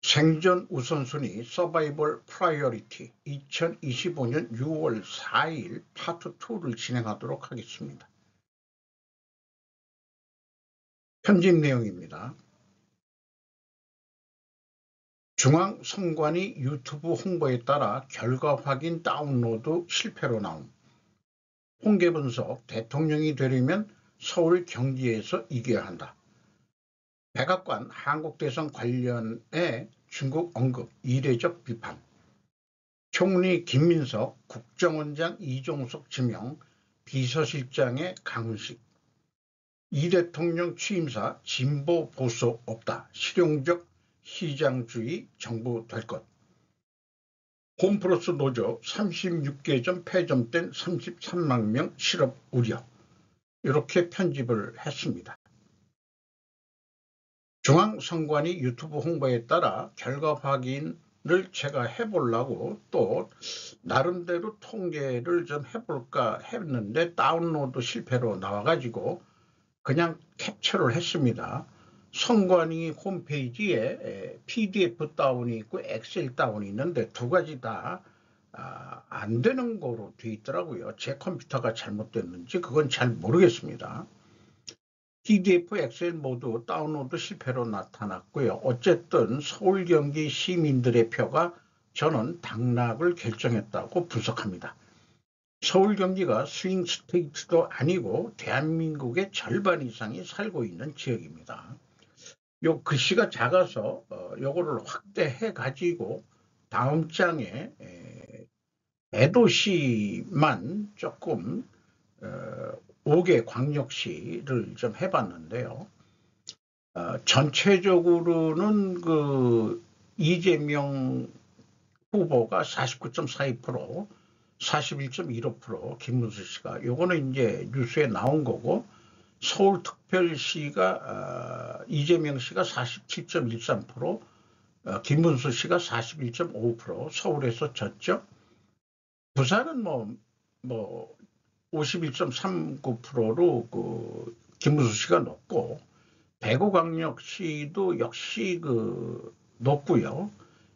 생존 우선순위 서바이벌 프라이어리티 2025년 6월 4일 파트 2를 진행하도록 하겠습니다. 편집 내용입니다. 중앙선관위 유튜브 홍보에 따라 결과 확인 다운로드 실패로 나옴. 통계 분석 대통령이 되려면 서울 경기에서 이겨야 한다. 백악관 한국대선 관련해 중국 언급 이례적 비판. 총리 김민석, 국정원장 이종석 지명, 비서실장의 강훈식. 이 대통령 취임사 진보 보수 없다. 실용적 시장주의 정부 될 것. 홈플러스 노조 36개점 폐점된 33만 명 실업 우려. 이렇게 편집을 했습니다. 중앙선관위 유튜브 홍보에 따라 결과 확인을 제가 해보려고 또 나름대로 통계를 좀 해볼까 했는데 다운로드 실패로 나와가지고 그냥 캡처를 했습니다. 선관위 홈페이지에 PDF 다운이 있고 엑셀 다운이 있는데 두 가지 다 안 되는 거로 돼 있더라고요. 제 컴퓨터가 잘못됐는지 그건 잘 모르겠습니다. PDF, 엑셀 모두 다운로드 실패로 나타났고요. 어쨌든 서울 경기 시민들의 표가 저는 당락을 결정했다고 분석합니다. 서울 경기가 스윙 스테이트도 아니고 대한민국의 절반 이상이 살고 있는 지역입니다. 요 글씨가 작아서 요거를 확대해 가지고 다음 장에 대도시만 조금 5개 광역시를 좀 해봤는데요. 전체적으로는 그 이재명 후보가 49.42%, 41.15%, 김문수 씨가 요거는 이제 뉴스에 나온 거고, 서울특별시가 이재명 씨가 47.13%, 김문수 씨가 41.5%, 서울에서 졌죠. 부산은 뭐 51.39%로 그 김문수 씨가 높고, 대구광역시도 역시 그 높고요.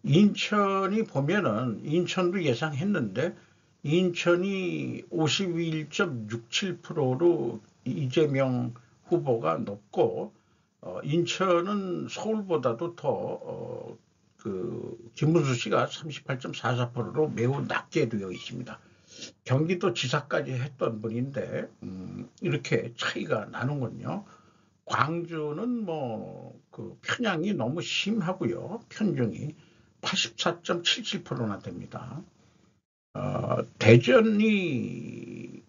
인천이 보면은 인천도 예상했는데 인천이 51.67%로 이재명 후보가 높고, 인천은 서울보다도 더 그 김문수 씨가 38.44%로 매우 낮게 되어 있습니다. 경기도 지사까지 했던 분인데 이렇게 차이가 나는군요. 광주는 뭐 그 편향이 너무 심하고요. 편중이 84.77%나 됩니다. 대전이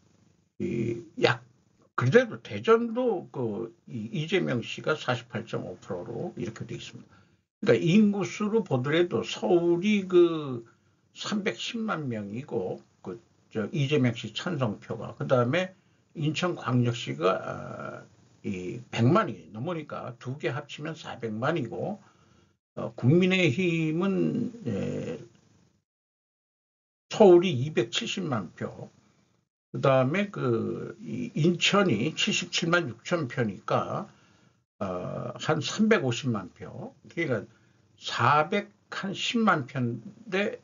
그래도 대전도 그 이재명 씨가 48.5%로 이렇게 돼 있습니다. 그러니까 인구수로 보더라도 서울이 그 310만 명이고 그 이재명 씨 찬성표가, 그 다음에 인천광역시가 이 100만이 넘으니까 두 개 합치면 400만이고, 국민의힘은 서울이 270만 표, 그 다음에 그 인천이 77만 6천 표니까 한 350만 표, 그러니까 410만 표인데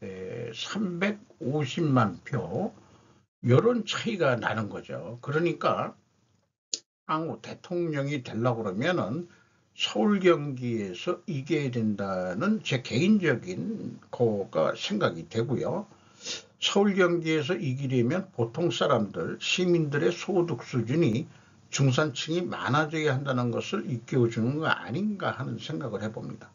350만 표, 이런 차이가 나는 거죠. 그러니까 향후 대통령이 되려고 그러면은 서울 경기에서 이겨야 된다는 제 개인적인 거가 생각이 되고요. 서울 경기에서 이기려면 보통 사람들, 시민들의 소득 수준이 중산층이 많아져야 한다는 것을 일깨워주는 거 아닌가 하는 생각을 해봅니다.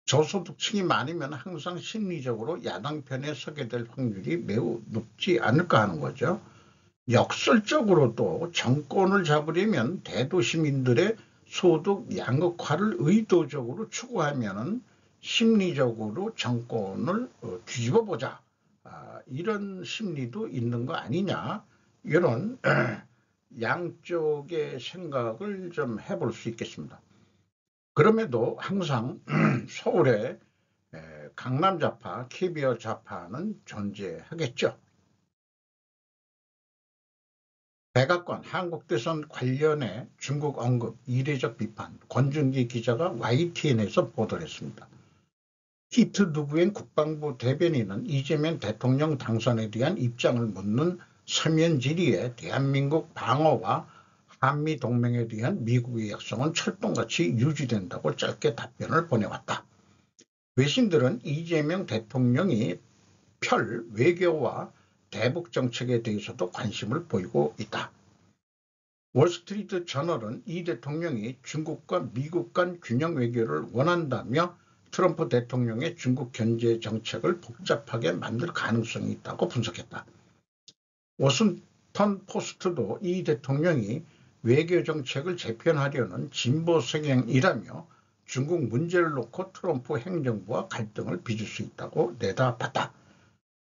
저소득층이 많으면 항상 심리적으로 야당 편에 서게 될 확률이 매우 높지 않을까 하는 거죠. 역설적으로도 정권을 잡으려면 대도시민들의 소득 양극화를 의도적으로 추구하면 심리적으로 정권을 뒤집어 보자, 이런 심리도 있는 거 아니냐, 이런 양쪽의 생각을 좀 해볼 수 있겠습니다. 그럼에도 항상 서울에 강남 좌파, 캐비어 좌파는 존재하겠죠. 백악관 한국대선 관련해 중국 언급 이례적 비판, 권준기 기자가 YTN에서 보도를 했습니다. 히트 누구엔 국방부 대변인은 이재명 대통령 당선에 대한 입장을 묻는 서면 질의에 대한민국 방어와 한미동맹에 대한 미국의 약속은 철동같이 유지된다고 짧게 답변을 보내왔다. 외신들은 이재명 대통령이 펼 외교와 대북 정책에 대해서도 관심을 보이고 있다. 월스트리트 저널은 이 대통령이 중국과 미국 간 균형 외교를 원한다며 트럼프 대통령의 중국 견제 정책을 복잡하게 만들 가능성이 있다고 분석했다. 워싱턴 포스트도 이 대통령이 외교 정책을 재편하려는 진보 성향이라며 중국 문제를 놓고 트럼프 행정부와 갈등을 빚을 수 있다고 내다봤다.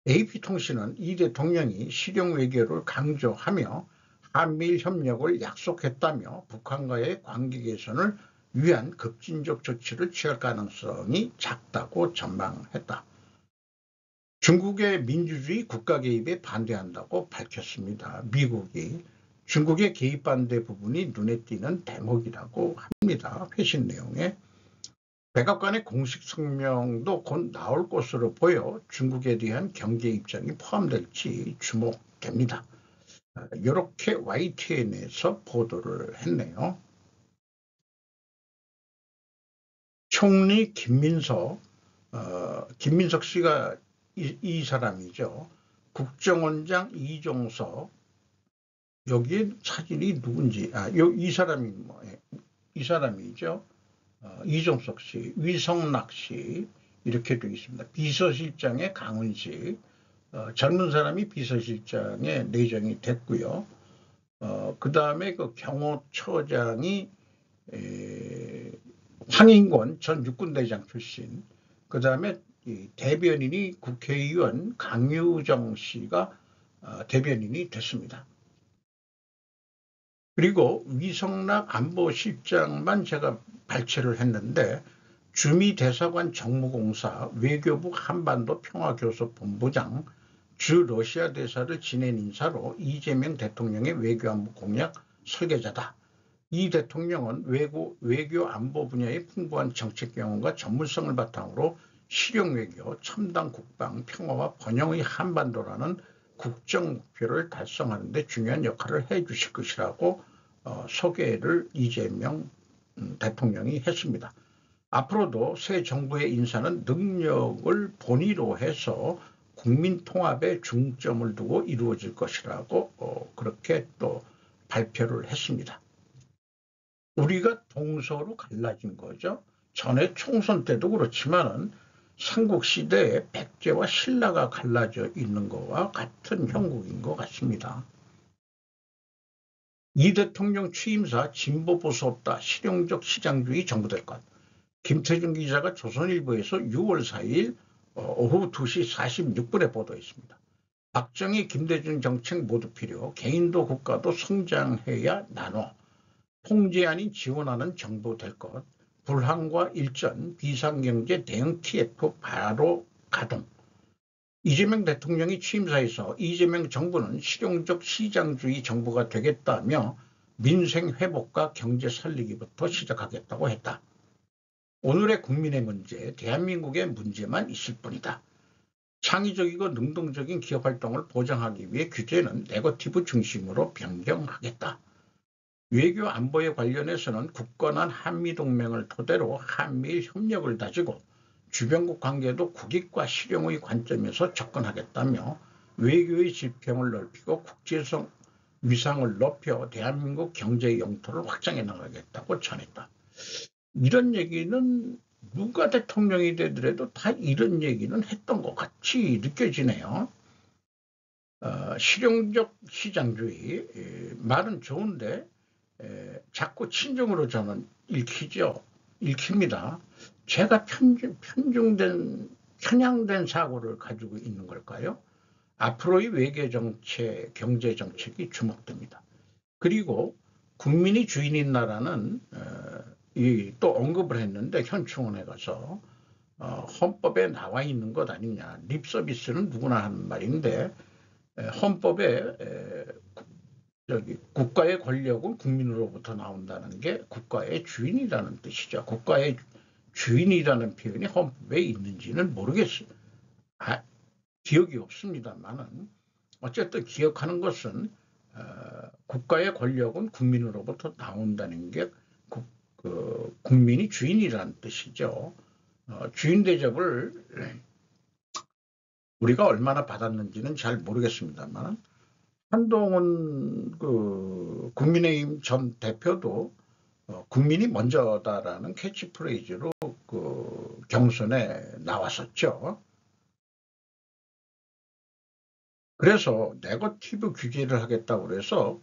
AP통신은 이 대통령이 실용 외교를 강조하며 한미일 협력을 약속했다며 북한과의 관계 개선을 위한 급진적 조치를 취할 가능성이 작다고 전망했다. 중국의 민주주의 국가 개입에 반대한다고 밝혔습니다. 미국이 중국의 개입 반대 부분이 눈에 띄는 대목이라고 합니다. 회신 내용에 백악관의 공식 성명도 곧 나올 것으로 보여 중국에 대한 경계 입장이 포함될지 주목됩니다. 이렇게 YTN에서 보도를 했네요. 총리 김민석 씨가 이 사람이죠. 국정원장 이종석, 여기에 사진이 누군지, 이 사람이죠. 이종석 씨, 위성락 씨, 이렇게 되어 있습니다. 비서실장의 강은식, 젊은 사람이 비서실장에 내정이 됐고요. 그 다음에 그 경호처장이 황인권 전 육군대장 출신, 그 다음에 대변인이 국회의원 강유정 씨가 대변인이 됐습니다. 그리고 위성락 안보실장만 제가 발췌를 했는데 주미대사관 정무공사, 외교부 한반도 평화교섭본부장, 주 러시아 대사를 지낸 인사로 이재명 대통령의 외교안보 공약 설계자다. 이 대통령은 외교 안보 분야의 풍부한 정책 경험과 전문성을 바탕으로 실용 외교, 첨단 국방, 평화와 번영의 한반도라는 국정 목표를 달성하는 데 중요한 역할을 해주실 것이라고 소개를 이재명 대통령이 했습니다. 앞으로도 새 정부의 인사는 능력을 본위로 해서 국민 통합에 중점을 두고 이루어질 것이라고 그렇게 또 발표를 했습니다. 우리가 동서로 갈라진 거죠. 전에 총선 때도 그렇지만은 삼국시대에 백제와 신라가 갈라져 있는 것과 같은 형국인 것 같습니다. 이 대통령 취임사 진보 보수 없다, 실용적 시장주의 정부될 것. 김태준 기자가 조선일보에서 6월 4일 오후 2시 46분에 보도했습니다. 박정희, 김대중 정책 모두 필요, 개인도 국가도 성장해야 나눠, 통제 아닌 지원하는 정부 될 것, 불황과 일전, 비상경제 대응 TF 바로 가동. 이재명 대통령이 취임사에서 이재명 정부는 실용적 시장주의 정부가 되겠다며 민생 회복과 경제 살리기부터 시작하겠다고 했다. 오늘의 국민의 문제, 대한민국의 문제만 있을 뿐이다. 창의적이고 능동적인 기업 활동을 보장하기 위해 규제는 네거티브 중심으로 변경하겠다. 외교 안보에 관련해서는 굳건한 한미동맹을 토대로 한미일 협력을 다지고 주변국 관계도 국익과 실용의 관점에서 접근하겠다며 외교의 지평을 넓히고 국제성 위상을 높여 대한민국 경제 영토를 확장해 나가겠다고 전했다. 이런 얘기는 누가 대통령이 되더라도 다 이런 얘기는 했던 것 같이 느껴지네요. 실용적 시장주의, 말은 좋은데 자꾸 친중으로 저는 읽힙니다. 제가 편향된 사고를 가지고 있는 걸까요? 앞으로의 외교정책, 경제정책이 주목됩니다. 그리고 국민이 주인인 나라는 또 언급을 했는데 현충원에 가서 헌법에 나와 있는 것 아니냐. 립서비스는 누구나 하는 말인데 헌법에 국가의 권력은 국민으로부터 나온다는 게 국가의 주인이라는 뜻이죠. 국가의 주인이라는 표현이 헌법에 있는지는 모르겠어요. 기억이 없습니다만은 어쨌든 기억하는 것은 국가의 권력은 국민으로부터 나온다는 게 국민이 주인이라는 뜻이죠. 주인 대접을 우리가 얼마나 받았는지는 잘 모르겠습니다만 한동훈 국민의힘 전 대표도 국민이 먼저다라는 캐치프레이즈로 경선에 나왔었죠. 그래서 네거티브 규제를 하겠다고 그래서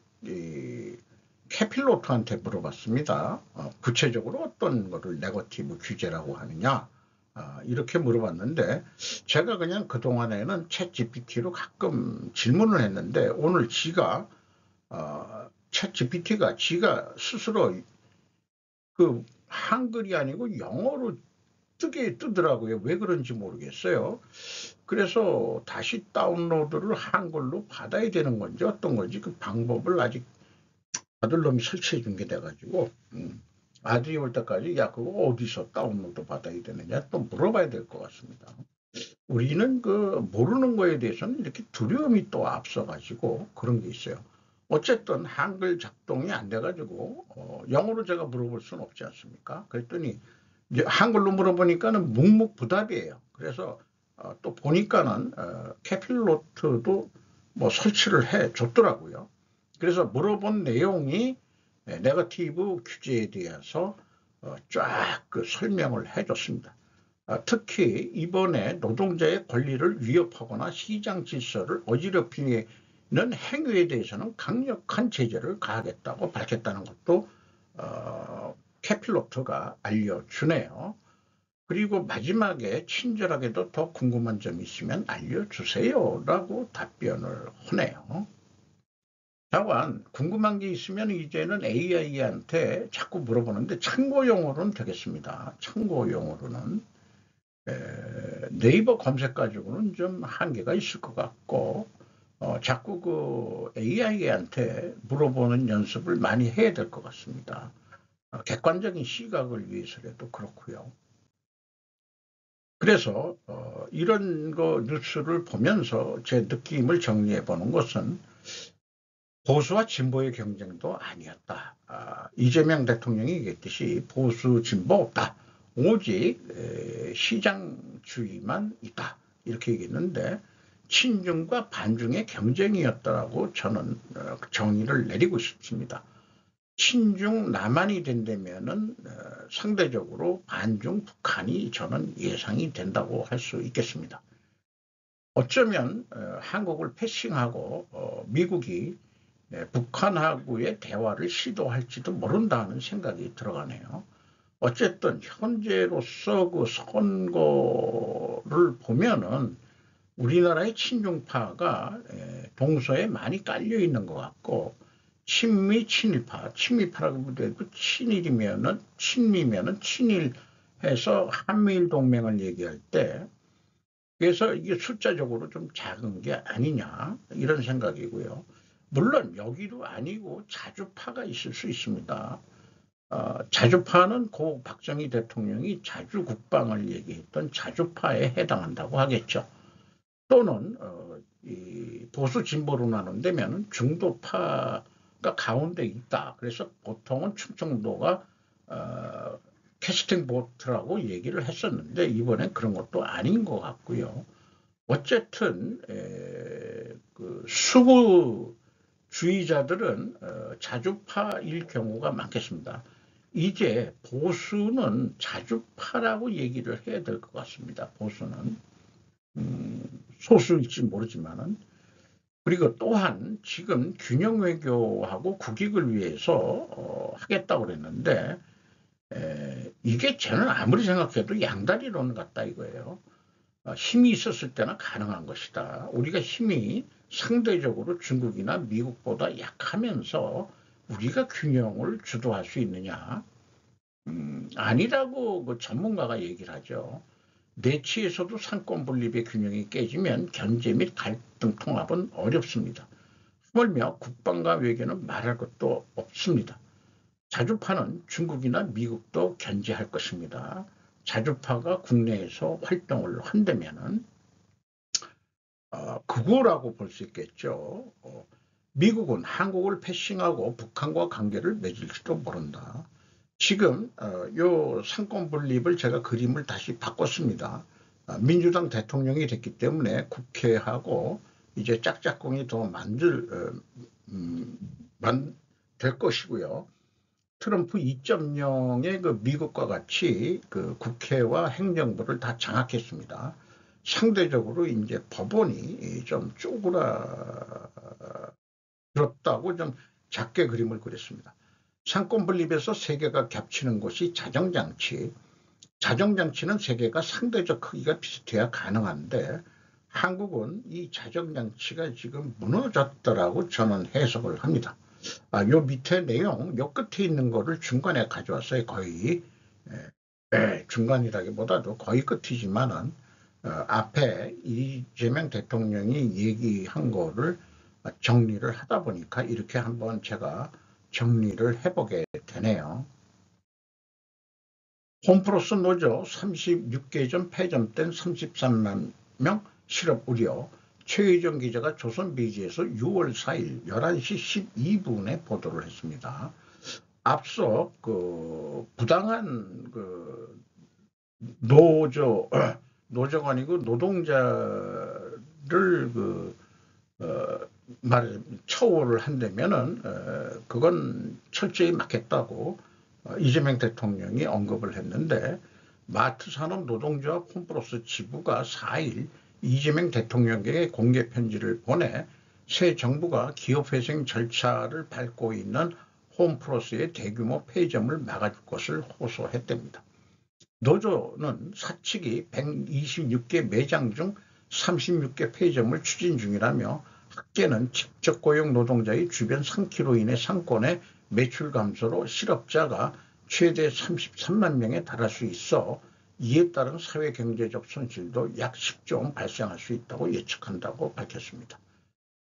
캐필로트한테 물어봤습니다. 구체적으로 어떤 거를 네거티브 규제라고 하느냐 이렇게 물어봤는데 제가 그냥 그동안에는 챗 GPT로 가끔 질문을 했는데 오늘 챗 GPT가 지가 스스로 한글이 아니고 영어로 뜨더라고요. 왜 그런지 모르겠어요. 그래서 다시 다운로드를 한글로 받아야 되는 건지 어떤 건지 그 방법을 아직 아들놈이 설치해 준 게 돼가지고 아들이 올 때까지 야 그거 어디서 다운로드 받아야 되느냐 또 물어봐야 될 것 같습니다. 우리는 모르는 거에 대해서는 이렇게 두려움이 또 앞서가지고 그런 게 있어요. 어쨌든 한글 작동이 안 돼가지고 영어로 제가 물어볼 수는 없지 않습니까? 그랬더니 이제 한글로 물어보니까는 묵묵부답이에요. 그래서 또 보니까는 캐필로트도 뭐 설치를 해 줬더라고요. 그래서 물어본 내용이 네거티브 규제에 대해서 쫙 설명을 해줬습니다. 특히 이번에 노동자의 권리를 위협하거나 시장 질서를 어지럽히는 행위에 대해서는 강력한 제재를 가하겠다고 밝혔다는 것도 캐필로트가 알려주네요. 그리고 마지막에 친절하게도 더 궁금한 점이 있으면 알려주세요 라고 답변을 하네요. 다만 궁금한 게 있으면 이제는 AI한테 자꾸 물어보는데 참고용으로는 되겠습니다. 참고용으로는 네이버 검색 가지고는 좀 한계가 있을 것 같고 자꾸 AI한테 물어보는 연습을 많이 해야 될 것 같습니다. 객관적인 시각을 위해서라도 그렇고요. 그래서 이런 뉴스를 보면서 제 느낌을 정리해 보는 것은 보수와 진보의 경쟁도 아니었다. 이재명 대통령이 얘기했듯이 보수 진보 없다. 오직 시장주의만 있다. 이렇게 얘기했는데 친중과 반중의 경쟁이었다라고 저는 정의를 내리고 싶습니다. 친중 남한이 된다면은 상대적으로 반중 북한이 저는 예상이 된다고 할 수 있겠습니다. 어쩌면 한국을 패싱하고 미국이 북한하고의 대화를 시도할지도 모른다는 생각이 들어가네요. 어쨌든 현재로서 선거를 보면은 우리나라의 친중파가 동서에 많이 깔려 있는 것 같고 친미 친일파, 친미파라고 해도 친미면은 친일해서 한미일 동맹을 얘기할 때 그래서 이게 숫자적으로 좀 작은 게 아니냐 이런 생각이고요. 물론 여기도 아니고 자주파가 있을 수 있습니다. 자주파는 고 박정희 대통령이 자주 국방을 얘기했던 자주파에 해당한다고 하겠죠. 또는 이 보수 진보로 나눈다면 중도파가 가운데 있다. 그래서 보통은 충청도가 캐스팅 보트라고 얘기를 했었는데 이번엔 그런 것도 아닌 것 같고요. 어쨌든 수구주의자들은 자주파일 경우가 많겠습니다. 이제 보수는 자주파라고 얘기를 해야 될 것 같습니다. 보수는 소수일지 모르지만은 그리고 또한 지금 균형 외교하고 국익을 위해서 하겠다고 그랬는데 이게 저는 아무리 생각해도 양다리론 같다 이거예요. 힘이 있었을 때는 가능한 것이다. 우리가 힘이 상대적으로 중국이나 미국보다 약하면서 우리가 균형을 주도할 수 있느냐? 아니라고 전문가가 얘기를 하죠. 내치에서도 상권 분립의 균형이 깨지면 견제 및 갈등 통합은 어렵습니다. 하물며 국방과 외교는 말할 것도 없습니다. 자주파는 중국이나 미국도 견제할 것입니다. 자주파가 국내에서 활동을 한다면은 극우라고 볼 수 있겠죠. 미국은 한국을 패싱하고 북한과 관계를 맺을지도 모른다. 지금 요 상권 분립을 제가 그림을 다시 바꿨습니다. 민주당 대통령이 됐기 때문에 국회하고 이제 짝짝꿍이 더 될 것이고요. 트럼프 2.0의 그 미국과 같이 그 국회와 행정부를 다 장악했습니다. 상대적으로 이제 법원이 좀 쪼그라들었다고 좀 작게 그림을 그렸습니다. 상권 분립에서 세 개가 겹치는 곳이 자정장치. 자정장치는 세 개가 상대적 크기가 비슷해야 가능한데 한국은 이 자정장치가 지금 무너졌더라고 저는 해석을 합니다. 요 밑에 내용, 요 끝에 있는 거를 중간에 가져왔어요. 거의 중간이라기보다도 거의 끝이지만은 앞에 이재명 대통령이 얘기한 거를 정리를 하다 보니까 이렇게 한번 제가 정리를 해보게 되네요. 홈플러스 노조 36개점 폐점된 33만 명 실업 우려. 최의정 기자가 조선비지에서 6월 4일 11시 12분에 보도를 했습니다. 앞서 그 부당한 그 노조가 아니고 노동자를 처우를 한다면은 그건 철저히 막겠다고 이재명 대통령이 언급을 했는데 마트산업 노동조합 홈플러스 지부가 4일 이재명 대통령에게 공개 편지를 보내 새 정부가 기업회생 절차를 밟고 있는 홈플러스의 대규모 폐점을 막아줄 것을 호소했답니다. 노조는 사측이 126개 매장 중 36개 폐점을 추진 중이라며 학계는 직접 고용 노동자의 주변 3km이내 상권의 매출 감소로 실업자가 최대 33만 명에 달할 수 있어 이에 따른 사회경제적 손실도 약 10조 원 발생할 수 있다고 예측한다고 밝혔습니다.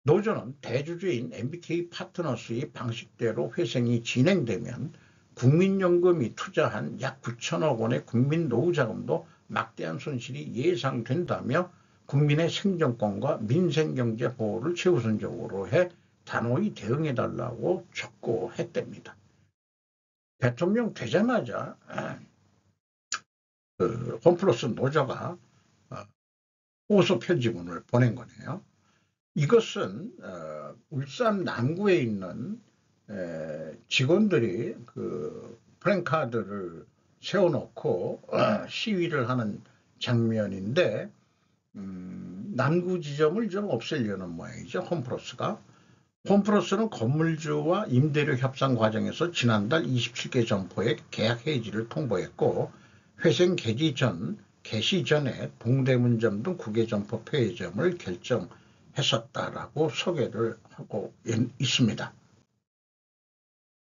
노조는 대주주인 MBK 파트너스의 방식대로 회생이 진행되면 국민연금이 투자한 약 9천억 원의 국민 노후자금도 막대한 손실이 예상된다며 국민의 생존권과 민생경제 보호를 최우선적으로 해 단호히 대응해달라고 촉구했답니다. 대통령 되자마자 그 홈플러스 노조가 호소 편지문을 보낸 거네요. 이것은 울산 남구에 있는 직원들이 그 플랜카드를 세워놓고 시위를 하는 장면인데 남구 지점을 좀 없애려는 모양이죠. 홈플러스가. 홈플러스는 건물주와 임대료 협상 과정에서 지난달 27개 점포의 계약 해지를 통보했고 회생 개시 전에 동대문점 등 9개 점포 폐점을 결정했었다라고 소개를 하고 있습니다.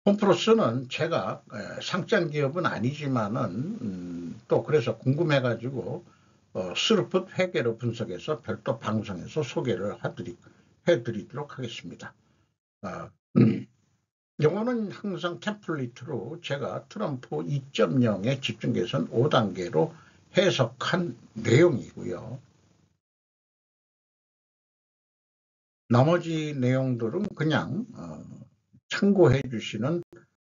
홈플러스는 제가 상장 기업은 아니지만은 또 그래서 궁금해가지고 스루풋 회계로 분석해서 별도 방송에서 소개를 해드리도록 하겠습니다. 영어는 항상 템플릿으로 제가 트럼프 2.0의 집중 개선 5단계로 해석한 내용이고요. 나머지 내용들은 그냥 참고해 주시는